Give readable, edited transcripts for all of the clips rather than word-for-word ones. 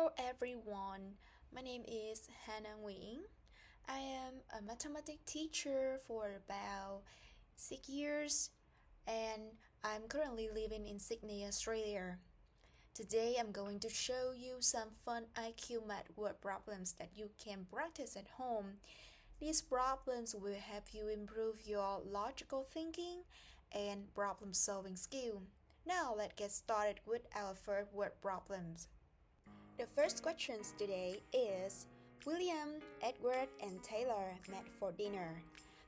Hello everyone, my name is Hannah Wing. I am a mathematics teacher for about 6 years and I'm currently living in Sydney, Australia. Today I'm going to show you some fun IQ math word problems that you can practice at home. These problems will help you improve your logical thinking and problem solving skill. Now let's get started with our first word problems. The first questions today is William, Edward, and Taylor met for dinner.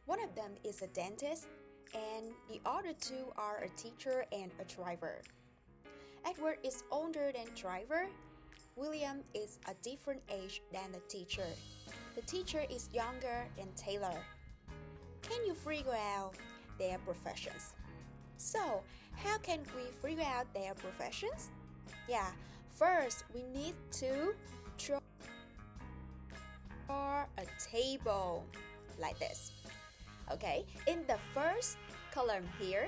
One of them is a dentist, and the other two are a teacher and a driver. Edward is older than driver. William is a different age than the teacher. The teacher is younger than Taylor. Can you figure out their professions? So, how can we figure out their professions? Yeah, first we need to draw a table like this. Okay, in the first column here,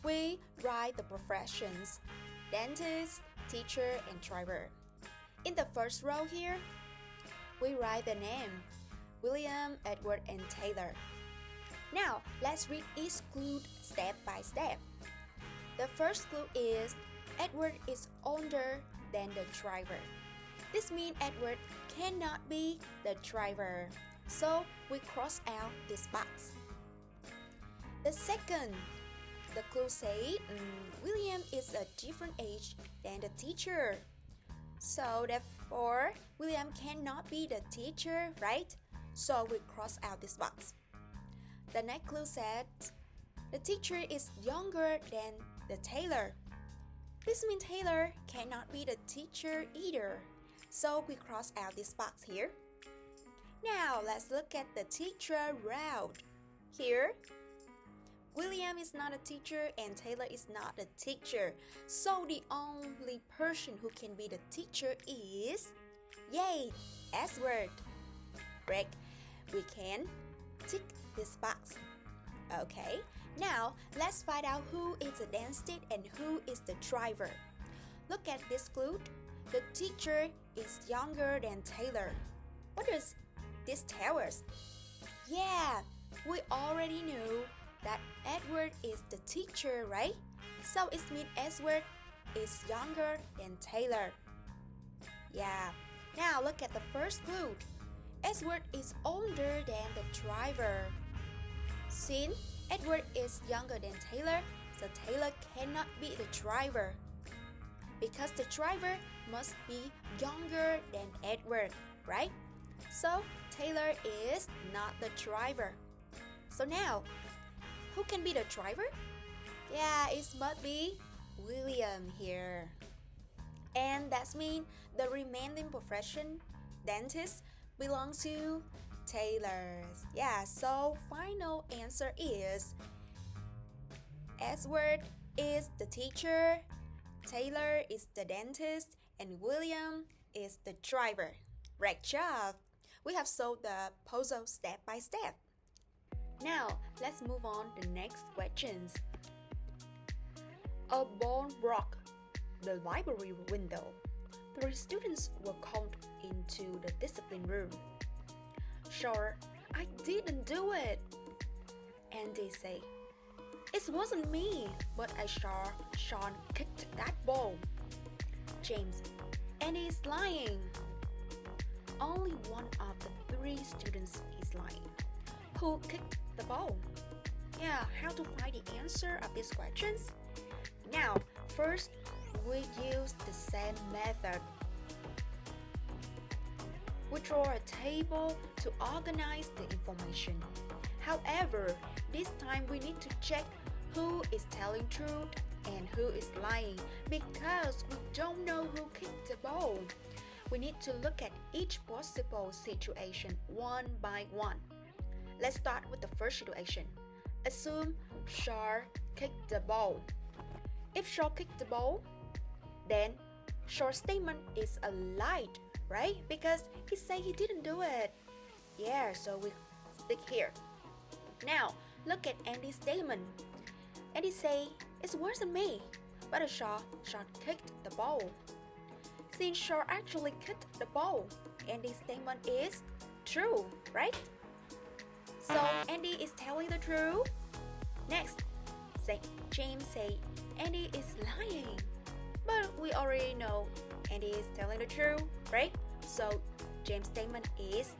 we write the professions: dentist, teacher, and driver. In the first row here, we write the name: William, Edward, and Taylor. Now, let's read each clue step by step. The first clue is Edward is older than the driver. This means Edward cannot be the driver, so we cross out this box. The second, the clue says William is a different age than the teacher. So therefore, William cannot be the teacher, right? So we cross out this box. The next clue said the teacher is younger than the Taylor. This means Taylor cannot be the teacher either, so we cross out this box here. Now let's look at the teacher route. Here, William is not a teacher and Taylor is not a teacher, so the only person who can be the teacher is, Edward. Right, we can tick this box. Okay, now let's find out who is the dentist and who is the driver. Look at this clue. The teacher is younger than Taylor. What does this tell us? Yeah, we already knew that Edward is the teacher, right? So it means Edward is younger than Taylor. Yeah, now look at the first clue. Edward is older than the driver. Since Edward is younger than Taylor, so Taylor cannot be the driver. Because the driver must be younger than Edward, right? So Taylor is not the driver. So now, who can be the driver? Yeah, it must be William here. And that means the remaining profession, dentist, belongs to Taylor's. Yeah, so final answer is Edward is the teacher, Taylor is the dentist, and William is the driver. Great job! We have solved the puzzle step by step. Now, let's move on to the next questions. A ball broke the library window. 3 students were called into the discipline room. Sure, I didn't do it. And they say, it wasn't me, but I saw Sean kicked that ball. James, and he's lying. Only one of the 3 students is lying. Who kicked the ball? Yeah, how to find the answer of these questions? Now, first, we use the same method. We draw a table to organize the information. However, this time we need to check who is telling truth and who is lying because we don't know who kicked the ball. We need to look at each possible situation one by one. Let's start with the first situation. Assume Shaw kicked the ball. If Shaw kicked the ball, then Shaw's statement is a lie, right? Because he said he didn't do it. Yeah, so we stick here. Now, look at Andy's statement. Andy say, it wasn't me, but Shaw kicked the ball. since Shaw actually kicked the ball, Andy's statement is true, right? So Andy is telling the truth. Next, James say Andy is lying. But we already know Andy is telling the truth, right? So James' statement is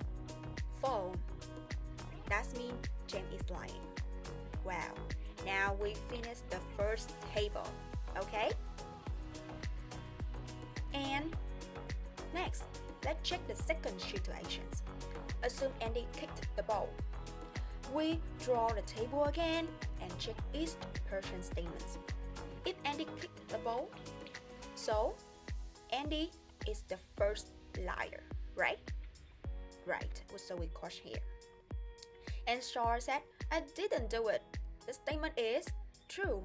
false. That means James is lying. Wow. Now we finished the first table, okay? And next, let's check the second situation. Assume Andy kicked the ball. We draw the table again and check each person's statements. If Andy kicked the ball, so Andy is the first liar, right? Right, so we question here. And Shaw said, I didn't do it. The statement is true.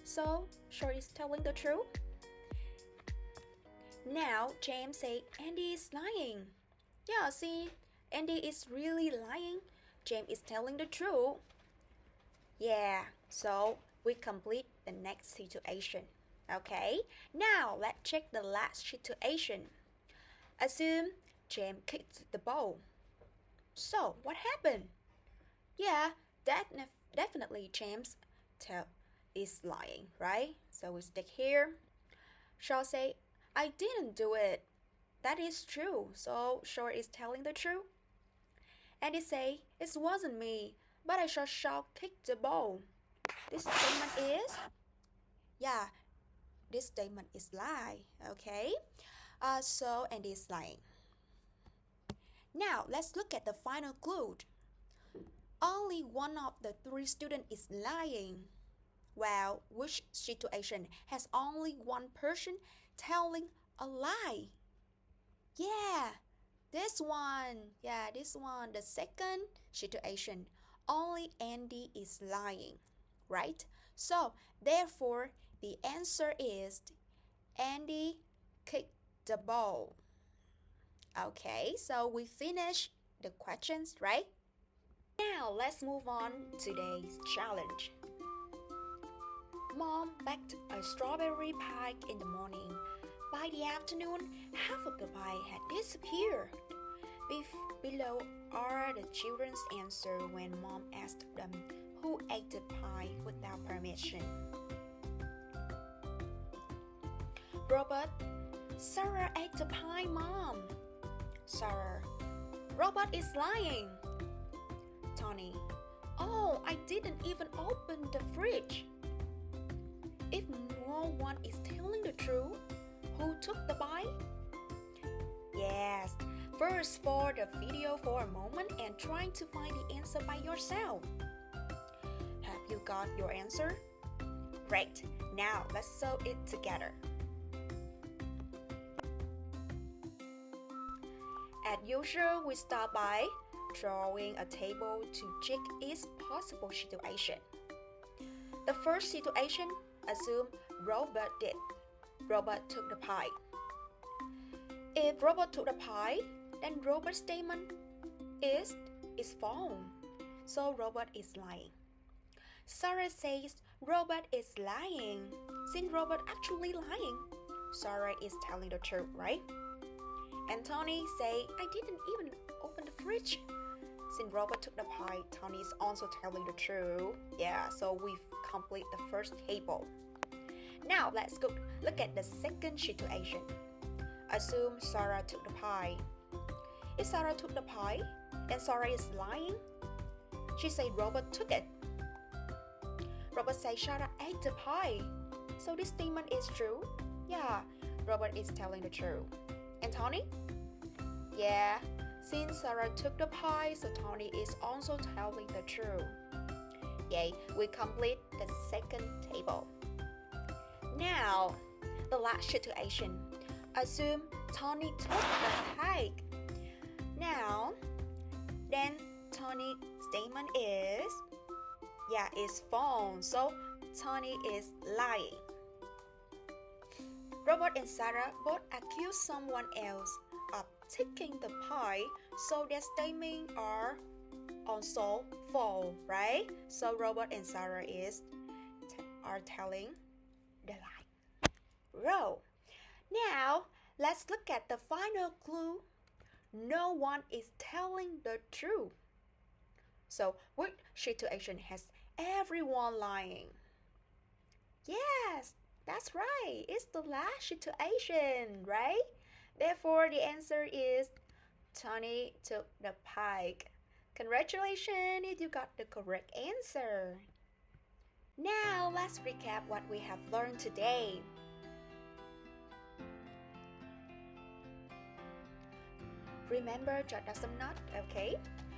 So Shaw is telling the truth. Now James said Andy is lying. Yeah, see, Andy is really lying. James is telling the truth. Yeah, so we complete the next situation. Okay, now let's check the last situation. Assume James kicked the ball. So what happened? Yeah, definitely James is lying, right? So we stick here. Shaw say, I didn't do it. That is true. So Shaw is telling the truth. Andy say, it wasn't me, but I saw Shaw kick the ball. This statement is, yeah, this statement is lie, okay? So Andy is lying. Now let's look at the final clue. Only one of the three students is lying. Well, which situation has only one person telling a lie? Yeah, this one. Yeah, this one. The second situation. Only Andy is lying, right? So, therefore, the answer is Andy kicked the ball. Okay, so we finished the questions, right? Now, let's move on to today's challenge. Mom baked a strawberry pie in the morning. By the afternoon, half of the pie had disappeared. Below are the children's answers when Mom asked them who ate the pie without permission. Robert, Sarah ate the pie, Mom. Sarah, Robert is lying. Tony, oh, I didn't even open the fridge. If no one is telling the truth, who took the pie? Yes, first pause the video for a moment and try to find the answer by yourself. Have you got your answer? Great, now let's solve it together. As usual, we start by drawing a table to check each possible situation. The first situation, assume Robert did. Robert took the pie. If Robert took the pie, then Robert's statement is false. So Robert is lying. Sarah says Robert is lying. Since Robert actually lying, Sarah is telling the truth, right? And Tony say, I didn't even open the fridge. Since Robert took the pie, Tony is also telling the truth. Yeah, so we've completed the first table. Now let's look at the second situation. Assume Sarah took the pie. If Sarah took the pie, then Sarah is lying. She said Robert took it. Robert said Sarah ate the pie. So this statement is true. Yeah, Robert is telling the truth. And Tony? Yeah, since Sarah took the pie, so Tony is also telling the truth. Yay, we complete the second table. Now, the last situation. Assume Tony took the pie. Now, then Tony's statement is, yeah, it's false. So Tony is lying. Robert and Sarah both accuse someone else of taking the pie, so their statements are also false, right? So Robert and Sarah are telling the lie. Row. Now Let's look at the final clue. No one is telling the truth. So, which situation has everyone lying? Yes, that's right. It's the last situation, right? Therefore, the answer is Tony took the pike. Congratulations if you got the correct answer. Now, let's recap what we have learned today. Remember, jot down some notes, okay?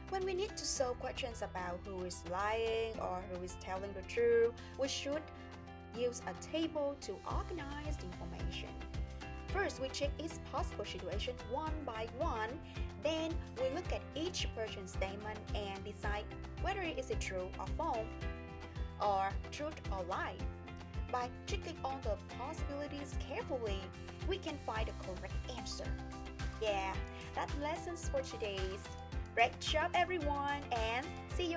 When we need to solve questions about who is lying or who is telling the truth, we should use a table to organize the information. First, we check each possible situation one by one. Then, we look at each person's statement and decide whether it is true or false, or truth or lie. By checking all the possibilities carefully, we can find the correct answer. Yeah, that's lessons for today's. Great job, everyone, and see you